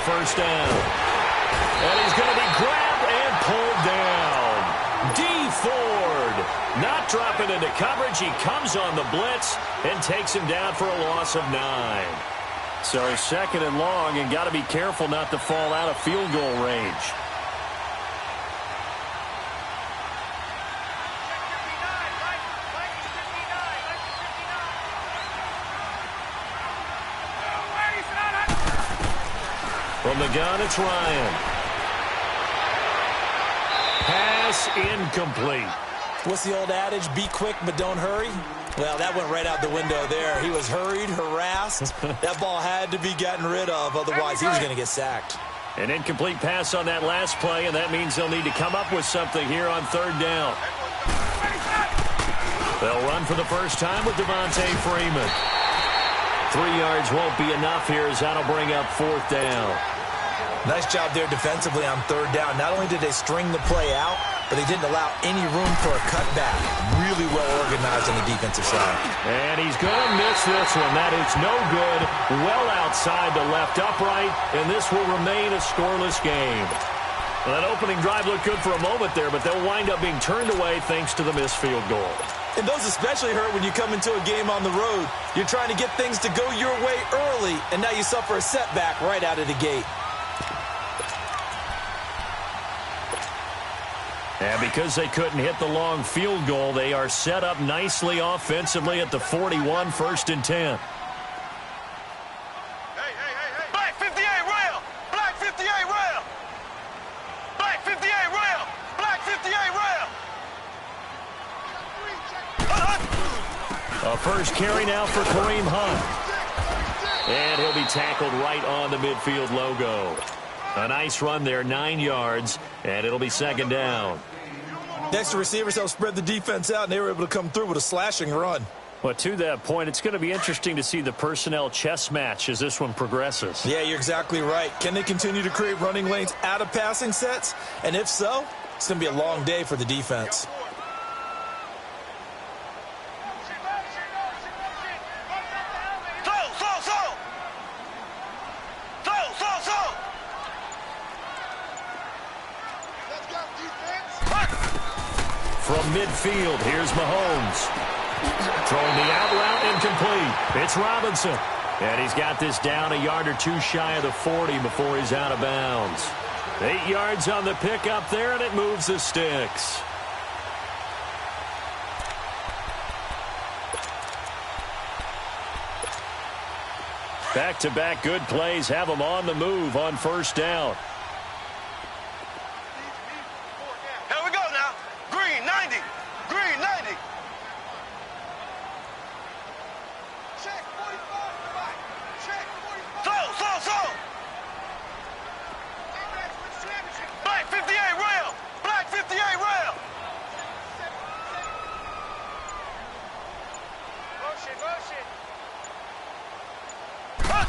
first down. And he's going to be grabbed and pulled down. D. Ford not dropping into coverage. He comes on the blitz and takes him down for a loss of 9. So 2nd and long, and got to be careful not to fall out of field goal range. From the gun, it's Ryan. Pass incomplete. What's the old adage? Be quick, but don't hurry. Well, that went right out the window there. He was hurried, harassed. That ball had to be gotten rid of, otherwise he was going to get sacked. An incomplete pass on that last play, and that means they'll need to come up with something here on 3rd down. They'll run for the first time with Devontae Freeman. 3 yards won't be enough here, as that'll bring up 4th down. Nice job there defensively on 3rd down. Not only did they string the play out, but they didn't allow any room for a cutback. Really well organized on the defensive side. And he's going to miss this one. That is no good. Well outside the left upright, and this will remain a scoreless game. Well, that opening drive looked good for a moment there, but they'll wind up being turned away thanks to the missed field goal. And those especially hurt when you come into a game on the road. You're trying to get things to go your way early, and now you suffer a setback right out of the gate. And because they couldn't hit the long field goal, they are set up nicely offensively at the 41, 1st and 10. Black 58 rail! Black 58 rail! Black 58 rail! Black 58 rail! A first carry now for Kareem Hunt. And he'll be tackled right on the midfield logo. A nice run there, 9 yards, and it'll be 2nd down. Next, the receivers helped spread the defense out, and they were able to come through with a slashing run. Well, to that point, it's going to be interesting to see the personnel chess match as this one progresses. Yeah, you're exactly right. Can they continue to create running lanes out of passing sets? And if so, it's going to be a long day for the defense. From midfield, here's Mahomes. Throwing the out route incomplete. It's Robinson. And he's got this down a yard or two shy of the 40 before he's out of bounds. 8 yards on the pickup there, and it moves the sticks. Back-to-back good plays have them on the move on 1st down.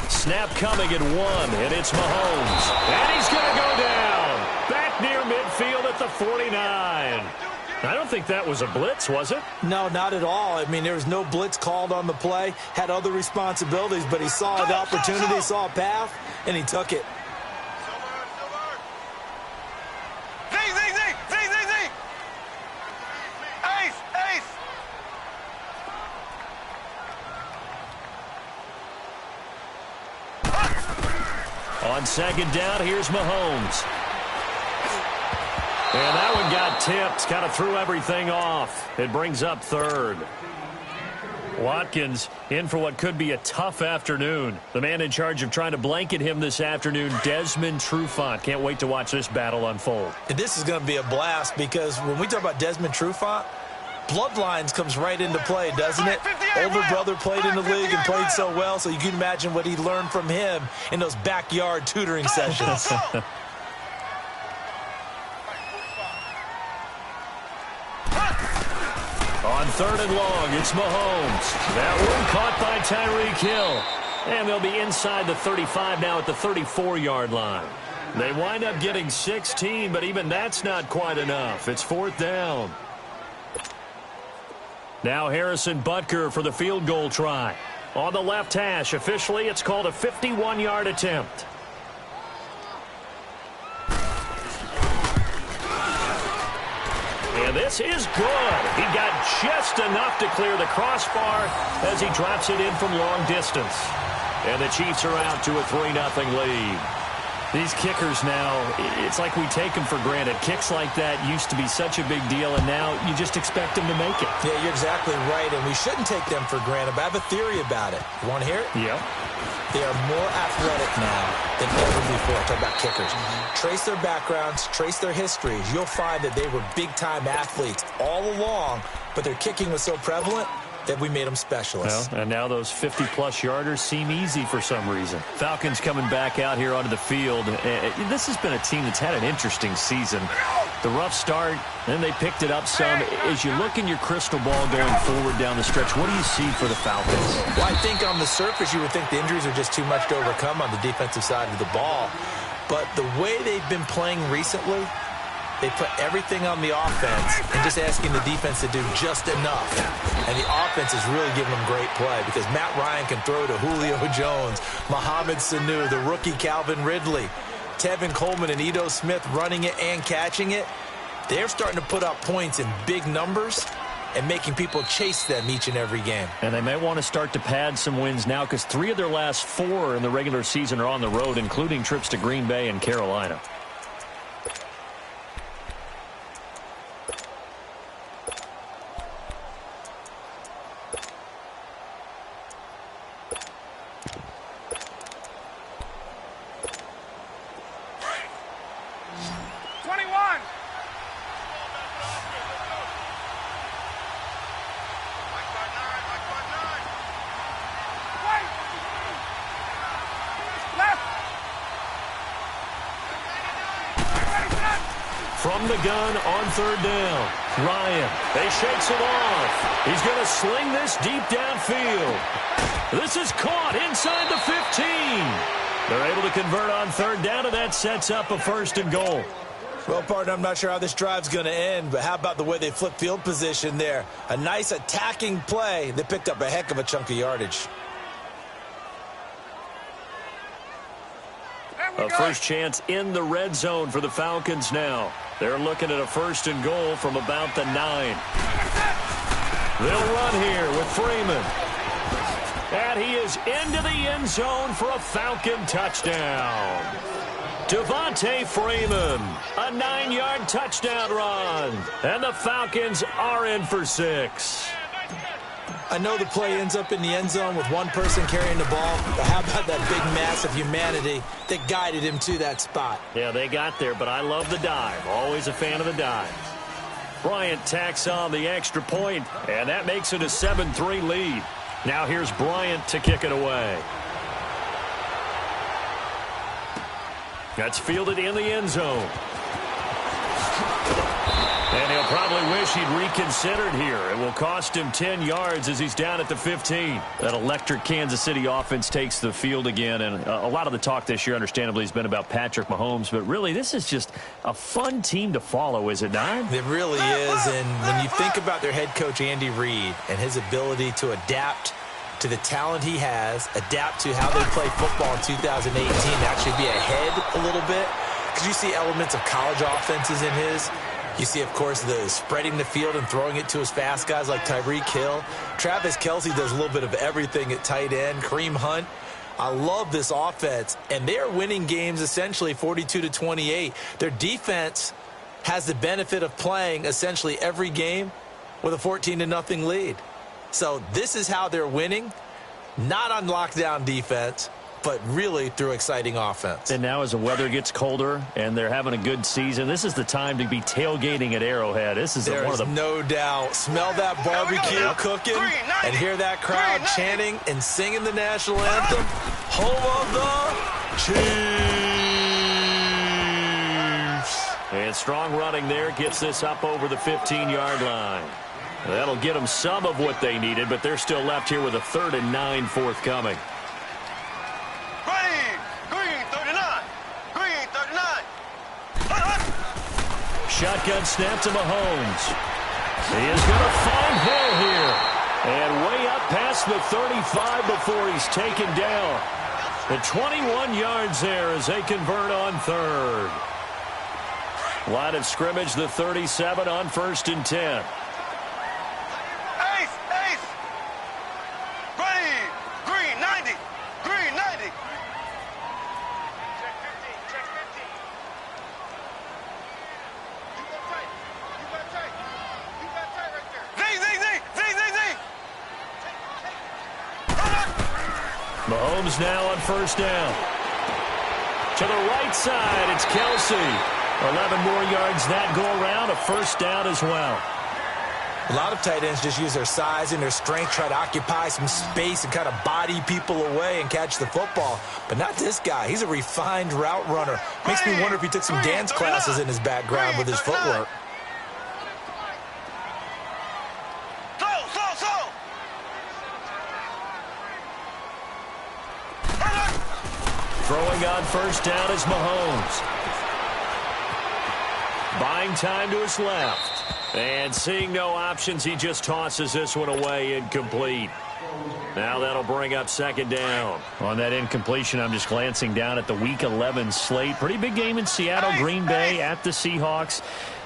Snap coming at 1, and it's Mahomes. And he's going to go down. Back near midfield at the 49. I don't think that was a blitz, was it? No, not at all. I mean, there was no blitz called on the play. Had other responsibilities, but he saw an opportunity, saw a path, and he took it. On 2nd down, here's Mahomes. And that one got tipped, kind of threw everything off. It brings up 3rd. Watkins in for what could be a tough afternoon. The man in charge of trying to blanket him this afternoon, Desmond Trufant. Can't wait to watch this battle unfold. And this is going to be a blast because when we talk about Desmond Trufant, Bloodlines comes right into play, doesn't it? Older brother played in the league and played so well, so you can imagine what he learned from him in those backyard tutoring sessions. On 3rd and long, it's Mahomes. That one caught by Tyreek Hill. And they'll be inside the 35 now at the 34-yard line. They wind up getting 16, but even that's not quite enough. It's 4th down. Now Harrison Butker for the field goal try. On the left hash, officially it's called a 51-yard attempt. And this is good. He got just enough to clear the crossbar as he drops it in from long distance. And the Chiefs are out to a 3-0 lead. These kickers now, it's like we take them for granted. Kicks like that used to be such a big deal, and now you just expect them to make it. Yeah, you're exactly right, and we shouldn't take them for granted, but I have a theory about it. You want to hear it? Yep. They are more athletic now than ever before. Talk about kickers. Trace their backgrounds, trace their histories. You'll find that they were big-time athletes all along, but their kicking was so prevalent that we made them specialists. Well, and now those 50-plus yarders seem easy for some reason. Falcons coming back out here onto the field. This has been a team that's had an interesting season. The rough start, then they picked it up some. As you look in your crystal ball going forward down the stretch, what do you see for the Falcons? Well, I think on the surface you would think the injuries are just too much to overcome on the defensive side of the ball. But the way they've been playing recently, they put everything on the offense and just asking the defense to do just enough. And the offense is really giving them great play because Matt Ryan can throw to Julio Jones, Mohamed Sanu, the rookie Calvin Ridley, Tevin Coleman and Ito Smith running it and catching it. They're starting to put up points in big numbers and making people chase them each and every game. And they may want to start to pad some wins now because 3 of their last 4 in the regular season are on the road, including trips to Green Bay and Carolina. From the gun on 3rd down. Ryan, they shakes it off. He's going to sling this deep downfield. This is caught inside the 15. They're able to convert on 3rd down, and that sets up a 1st and goal. Well, partner, I'm not sure how this drive's going to end, but how about the way they flip field position there? A nice attacking play. They picked up a heck of a chunk of yardage. A first chance in the red zone for the Falcons now. They're looking at a 1st and goal from about the 9. They'll run here with Freeman. And he is into the end zone for a Falcon touchdown. Devontae Freeman, a 9-yard touchdown run. And the Falcons are in for 6. I know the play ends up in the end zone with one person carrying the ball, but how about that big mass of humanity that guided him to that spot? Yeah, they got there, but I love the dive. Always a fan of the dive. Bryant tacks on the extra point, and that makes it a 7-3 lead. Now here's Bryant to kick it away. That's fielded in the end zone. And he'll probably wish he'd reconsidered here. It will cost him 10 yards as he's down at the 15. That electric Kansas City offense takes the field again. And a lot of the talk this year, understandably, has been about Patrick Mahomes. But really, this is just a fun team to follow, is it not? It really is. And when you think about their head coach, Andy Reid, and his ability to adapt to the talent he has, adapt to how they play football in 2018, actually be ahead a little bit. Because you see elements of college offenses in his. You see, of course, the spreading the field and throwing it to his fast guys like Tyreek Hill. Travis Kelce does a little bit of everything at tight end. Kareem Hunt. I love this offense. And they are winning games essentially 42-28. Their defense has the benefit of playing essentially every game with a 14-0 lead. So this is how they're winning. Not on lockdown defense, but really through exciting offense. And now as the weather gets colder and they're having a good season, this is the time to be tailgating at Arrowhead. This is one of the no doubt. Smell that barbecue cooking and hear that crowd chanting and singing the national anthem. Home of the Chiefs. And strong running there gets this up over the 15-yard line. That'll get them some of what they needed, but they're still left here with a 3rd and 9 forthcoming. Shotgun snap to Mahomes. He is going to find Hill here. And way up past the 35 before he's taken down. The 21 yards there as they convert on 3rd. Line of scrimmage, the 37 on 1st and 10. Ace, ace. Green, green 90, green 90. Check 15, check 15. You got tight, you got tight. You got tight right there. Z, Z, Z, Z, Z, Z. Mahomes now on 1st down. To the right side, it's Kelsey. 11 more yards that go around, a 1st down as well. A lot of tight ends just use their size and their strength, try to occupy some space and kind of body people away and catch the football. But not this guy. He's a refined route runner. Makes me wonder if he took some dance classes in his background with his footwork. Throwing on 1st down is Mahomes. Buying time to his left. And seeing no options, he just tosses this one away, incomplete. Now that'll bring up 2nd down. On that incompletion, I'm just glancing down at the Week 11 slate. Pretty big game in Seattle, Green Bay at the Seahawks.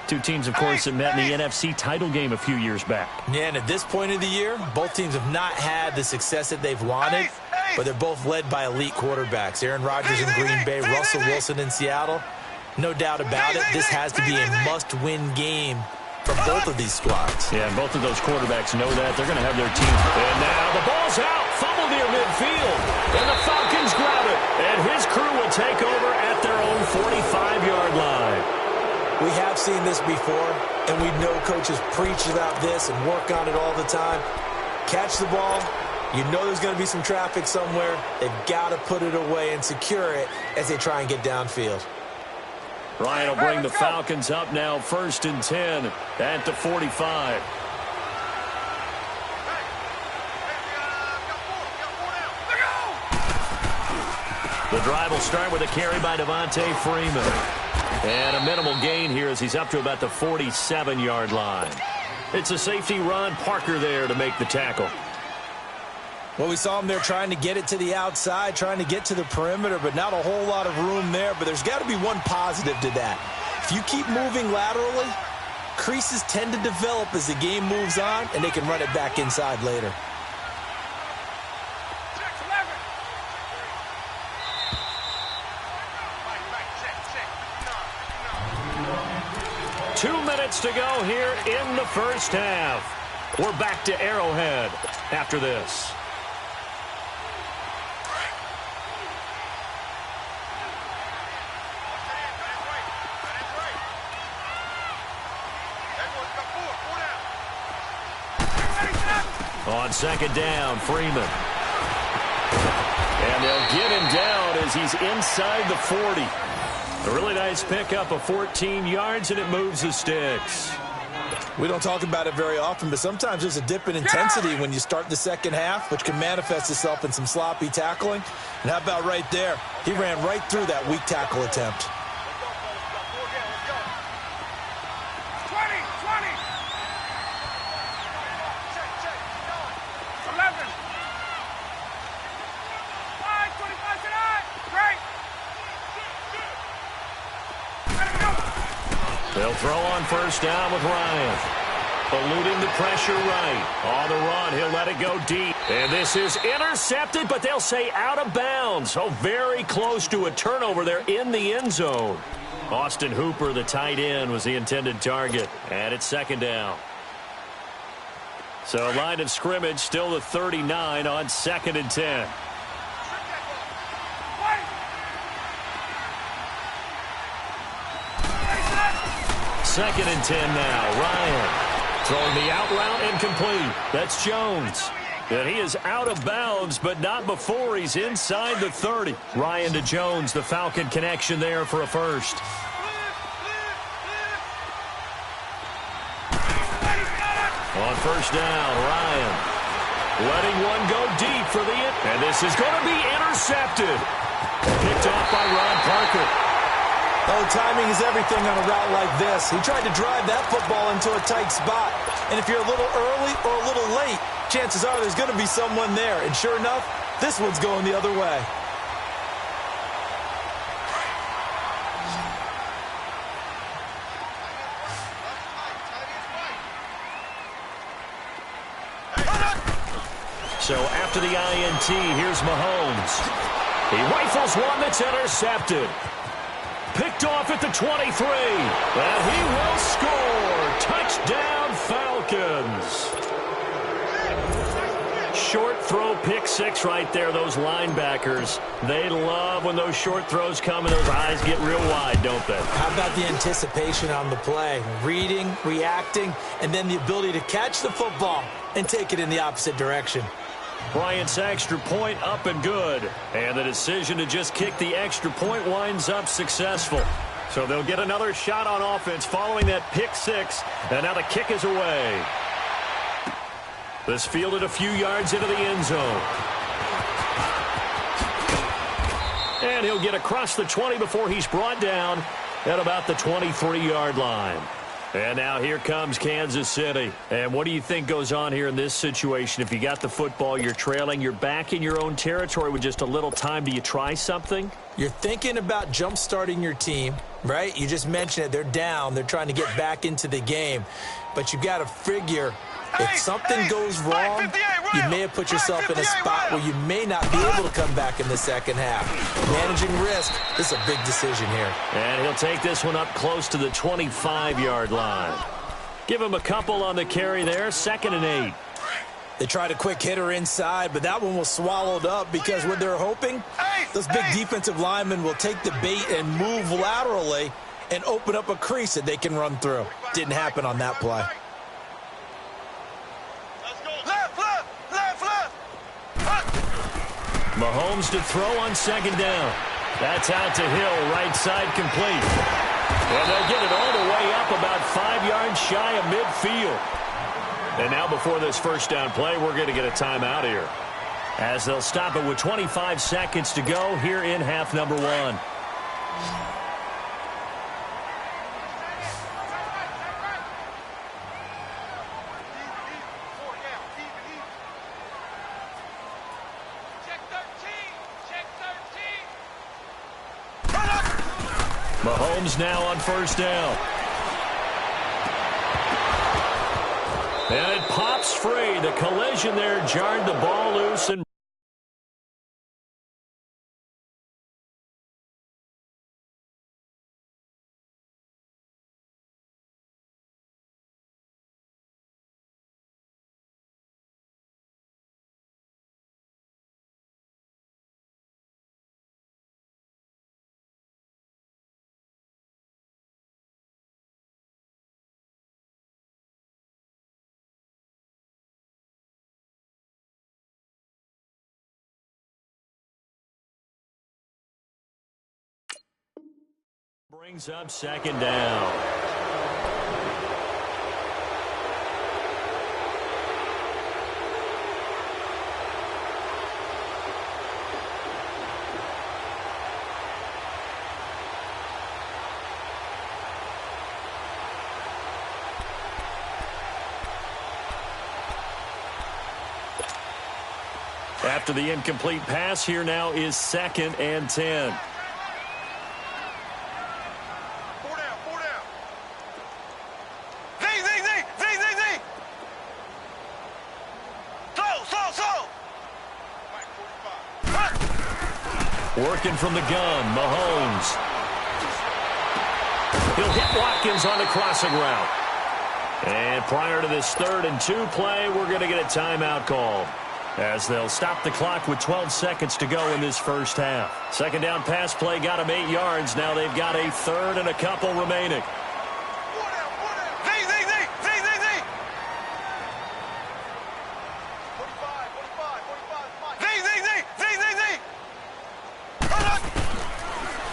Two teams, of course, that met in the NFC title game a few years back. Yeah, and at this point of the year, both teams have not had the success that they've wanted, but they're both led by elite quarterbacks. Aaron Rodgers in Green Bay, Russell Wilson in Seattle. No doubt about it, this has to be a must-win game for both of these squads. Yeah, and both of those quarterbacks know that. They're going to have their team. And now the ball's out. Fumble near midfield. And the Falcons grab it. And his crew will take over at their own 45-yard line. We have seen this before, and we know coaches preach about this and work on it all the time. Catch the ball. You know there's going to be some traffic somewhere. They've got to put it away and secure it as they try and get downfield. Ryan will bring the Falcons up now, 1st and 10 at the 45. The drive will start with a carry by Devontae Freeman. And a minimal gain here as he's up to about the 47-yard line. It's a safety run. Parker there to make the tackle. Well, we saw him there trying to get it to the outside, trying to get to the perimeter, but not a whole lot of room there. But there's got to be one positive to that. If you keep moving laterally, creases tend to develop as the game moves on, and they can run it back inside later. Two minutes to go here in the 1st half. We're back to Arrowhead after this. On 2nd down, Freeman. And they'll get him down as he's inside the 40. A really nice pickup of 14 yards, and it moves the sticks. We don't talk about it very often, but sometimes there's a dip in intensity when you start the 2nd half, which can manifest itself in some sloppy tackling. And how about right there? He ran right through that weak tackle attempt. They'll throw on 1st down with Ryan. Eluding the pressure right. On the run, he'll let it go deep. And this is intercepted, but they'll say out of bounds. So very close to a turnover there in the end zone. Austin Hooper, the tight end, was the intended target. And it's 2nd down. So line of scrimmage, still the 39 on 2nd and 10. Second and 10 now. Ryan throwing the out route and complete. That's Jones. And he is out of bounds, but not before he's inside the 30. Ryan to Jones, the Falcon connection there for a first. On 1st down, Ryan letting one go deep for the end. And this is going to be intercepted. Picked off by Ron Parker. Oh, timing is everything on a route like this. He tried to drive that football into a tight spot. And if you're a little early or a little late, chances are there's going to be someone there. And sure enough, this one's going the other way. So after the INT, here's Mahomes. He rifles one that's intercepted. Picked off at the 23. And he will score. Touchdown, Falcons. Short throw, pick six right there. Those linebackers, they love when those short throws come and those eyes get real wide, don't they? How about the anticipation on the play? Reading, reacting, and then the ability to catch the football and take it in the opposite direction. Bryant's extra point up and good. And the decision to just kick the extra point winds up successful. So they'll get another shot on offense following that pick six. And now the kick is away. This fielded a few yards into the end zone. And he'll get across the 20 before he's brought down at about the 23-yard line. And now here comes Kansas City. And what do you think goes on here in this situation? If you got the football, you're trailing, you're back in your own territory with just a little time. Do you try something? You're thinking about jump-starting your team, right? You just mentioned it. They're down. They're trying to get back into the game. But you've got to figure if something goes wrong, you may have put yourself in a spot where you may not be able to come back in the second half. Managing risk is a big decision here. And he'll take this one up close to the 25-yard line. Give him a couple on the carry there, 2nd and 8. They tried a quick hitter inside, but that one was swallowed up because what they're hoping, those big defensive linemen will take the bait and move laterally and open up a crease that they can run through. Didn't happen on that play. Mahomes to throw on 2nd down. That's out to Hill, right side complete. And they'll get it all the way up about 5 yards shy of midfield. And now before this first down play, we're going to get a timeout here, as they'll stop it with 25 seconds to go here in half number 1. Mahomes now on 1st down. And it pops free. The collision there jarred the ball loose and brings up 2nd down. After the incomplete pass, here now is 2nd and 10. Working from the gun, Mahomes. He'll hit Watkins on the crossing route. And prior to this 3rd and 2 play, we're going to get a timeout called, as they'll stop the clock with 12 seconds to go in this first half. 2nd down pass play got them 8 yards. Now they've got a 3rd and a couple remaining.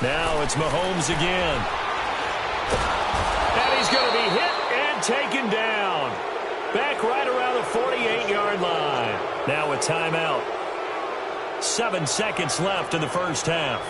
Now it's Mahomes again. And he's going to be hit and taken down. Back right around the 48-yard line. Now a timeout. 7 seconds left in the first half.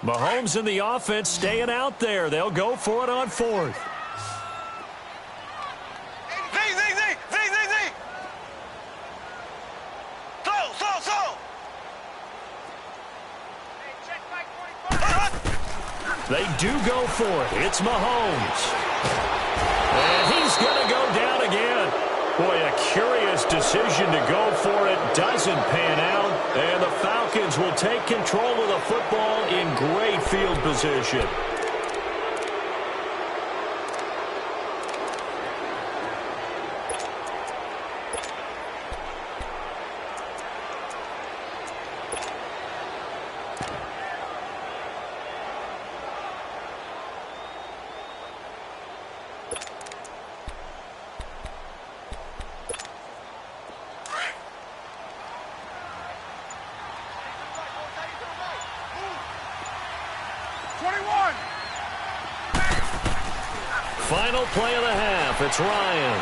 Mahomes and the offense staying out there. They'll go for it on fourth. They do go for it. It's Mahomes. And he's going to go down again. Boy, a curious decision to go for it. Doesn't pan out. And the Falcons will take control of the football in great field position. Final play of the half. It's Ryan.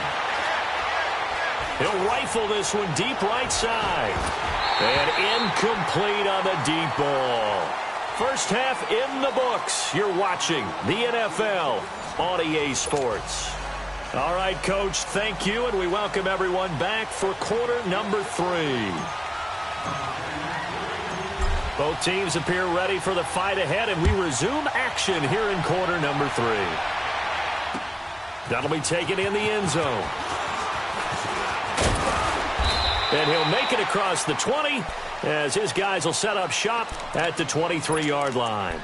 He'll rifle this one deep right side. And incomplete on the deep ball. First half in the books. You're watching the NFL on EA Sports. All right, Coach, thank you, and we welcome everyone back for quarter number 3. Both teams appear ready for the fight ahead, and we resume action here in quarter number 3. That'll be taken in the end zone. And he'll make it across the 20 as his guys will set up shop at the 23-yard line.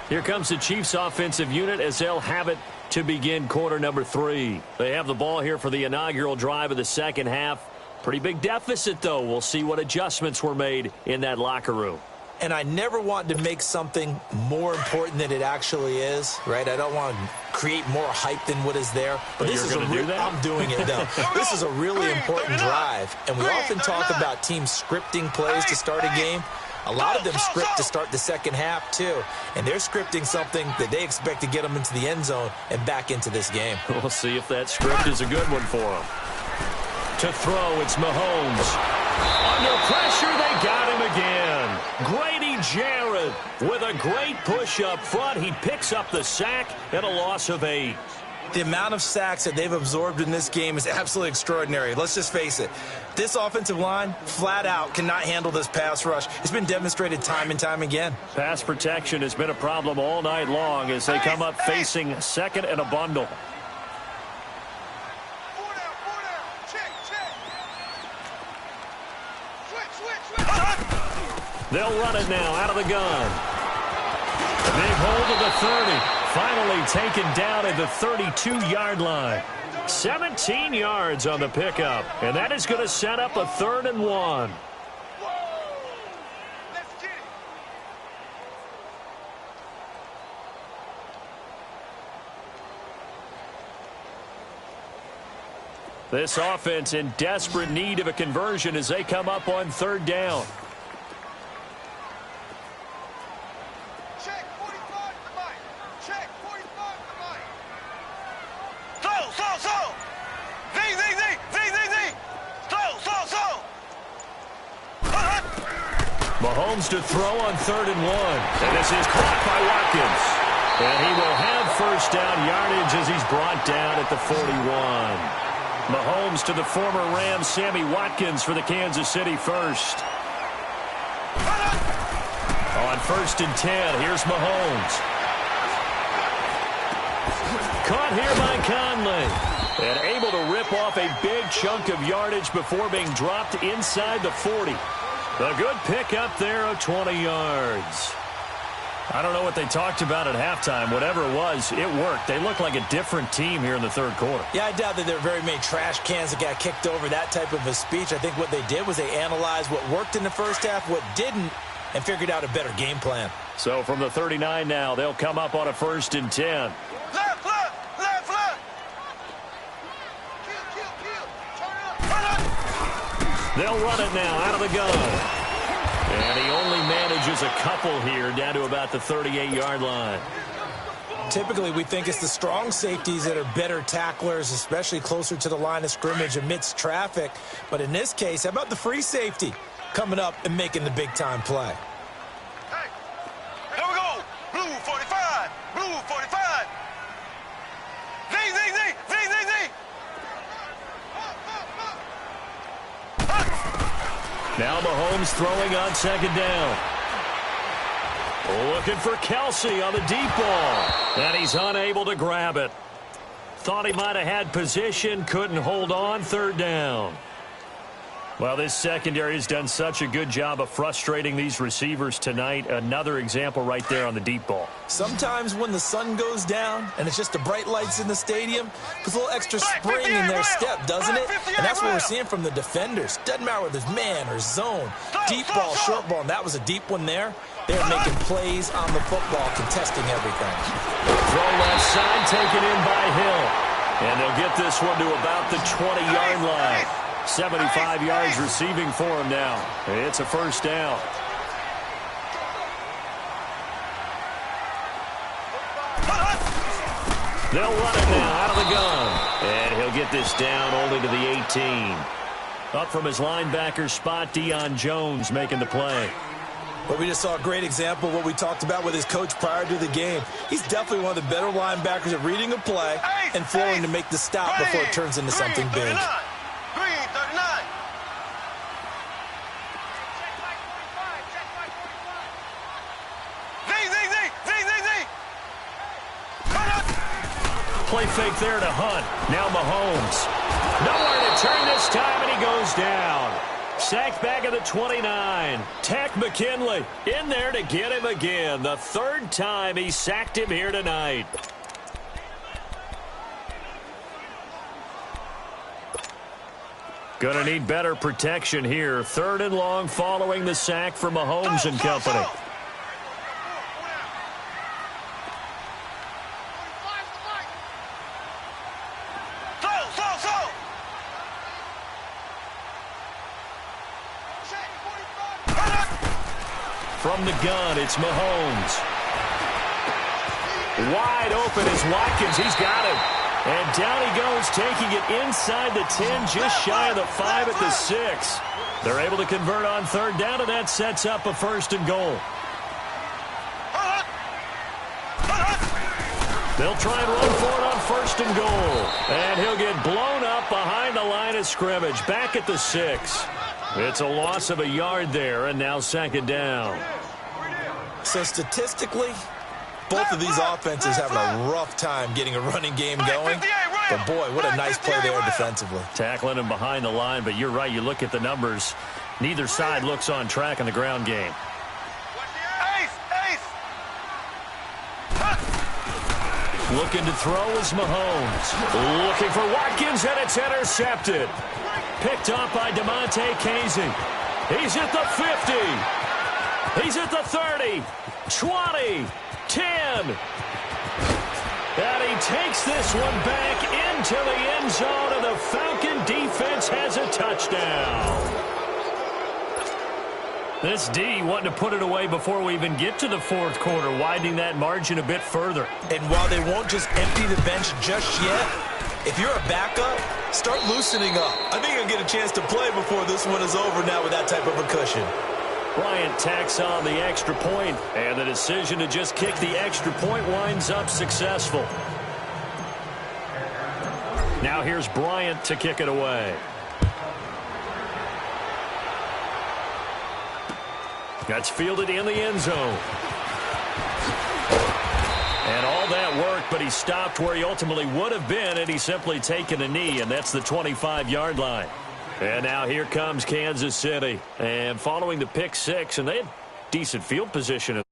Here comes the Chiefs offensive unit as they'll have it to begin quarter number 3. They have the ball here for the inaugural drive of the second half. Pretty big deficit, though. We'll see what adjustments were made in that locker room. And I never want to make something more important than it actually is, right? I don't want to create more hype than what is there. But this is I'm doing it, though. This is a really important drive. And we often talk about teams scripting plays to start a game. A lot of them script to start the second half, too. And they're scripting something that they expect to get them into the end zone and back into this game. We'll see if that script is a good one for them. To throw, it's Mahomes. Under pressure, they got him again. Grady Jarrett with a great push up front. He picks up the sack and a loss of 8. The amount of sacks that they've absorbed in this game is absolutely extraordinary. Let's just face it. This offensive line, flat out, cannot handle this pass rush. It's been demonstrated time and time again. Pass protection has been a problem all night long as they come up facing second and a bundle. They'll run it now out of the gun. Big hold of the 30. Finally taken down at the 32-yard line. 17 yards on the pickup. And that is going to set up a 3rd and 1. This offense in desperate need of a conversion as they come up on 3rd down. Mahomes to throw on 3rd and 1. And this is caught by Watkins. And he will have first down yardage as he's brought down at the 41. Mahomes to the former Rams, Sammy Watkins for the Kansas City first. On 1st and 10, here's Mahomes. Caught here by Conley. And able to rip off a big chunk of yardage before being dropped inside the 40. A good pick up there of 20 yards. I don't know what they talked about at halftime. Whatever it was, it worked. They look like a different team here in the 3rd quarter. Yeah, I doubt that there are very many trash cans that got kicked over, that type of a speech. I think what they did was they analyzed what worked in the first half, what didn't, and figured out a better game plan. So from the 39 now, they'll come up on a 1st and 10. Left, left, left, left. They'll run it now out of the gun. And he only manages a couple here down to about the 38-yard line. Typically, we think it's the strong safeties that are better tacklers, especially closer to the line of scrimmage amidst traffic. But in this case, how about the free safety coming up and making the big-time play? Hey, here we go. Now Mahomes throwing on second down. Looking for Kelsey on the deep ball. And he's unable to grab it. Thought he might have had position, couldn't hold on, third down. Well, this secondary has done such a good job of frustrating these receivers tonight. Another example right there on the deep ball. Sometimes when the sun goes down and it's just the bright lights in the stadium, there's a little extra spring in their step, doesn't it? And that's what we're seeing from the defenders. Doesn't matter whether it's man or zone, deep ball, short ball, and that was a deep one there. They're making plays on the football, contesting everything. Throw left side, taken in by Hill. And they'll get this one to about the 20-yard line. 75 yards receiving for him now. It's a first down. They'll run it now out of the gun. And he'll get this down only to the 18. Up from his linebacker spot, Deion Jones making the play. But we just saw a great example of what we talked about with his coach prior to the game. He's definitely one of the better linebackers at reading a play and flowing to make the stop before it turns into something big. Green, 39. Play fake there to Hunt. Now Mahomes. Nowhere to turn this time, and he goes down. Sacked back at the 29. Tack McKinley in there to get him again. The third time he sacked him here tonight. Going to need better protection here. Third and long following the sack from Mahomes and company. From the gun, it's Mahomes. Wide open is Watkins. He's got him. And down he goes, taking it inside the 10, just shy of the 5 at the 6. They're able to convert on third down, and that sets up a first and goal. They'll try and run for it on first and goal. And he'll get blown up behind the line of scrimmage, back at the 6. It's a loss of a yard there, and now second down. So statistically, both of these offenses having a rough time getting a running game going. But, boy, what a nice play there defensively. Tackling him behind the line, but you're right. You look at the numbers. Neither side looks on track in the ground game. Looking to throw is Mahomes. Looking for Watkins, and it's intercepted. Picked up by DeMonte Casey. He's at the 50. He's at the 30. 20. 10. And he takes this one back into the end zone, and the Falcon defense has a touchdown. This D wanting to put it away before we even get to the fourth quarter, widening that margin a bit further. And while they won't just empty the bench just yet, if you're a backup, start loosening up. I think you'll get a chance to play before this one is over now with that type of a cushion. Bryant tacks on the extra point, and the decision to just kick the extra point winds up successful. Now here's Bryant to kick it away. That's fielded in the end zone. And all that work, but he stopped where he ultimately would have been, and he's simply taken a knee, and that's the 25-yard line. And now here comes Kansas City. And following the pick six, and they had decent field position.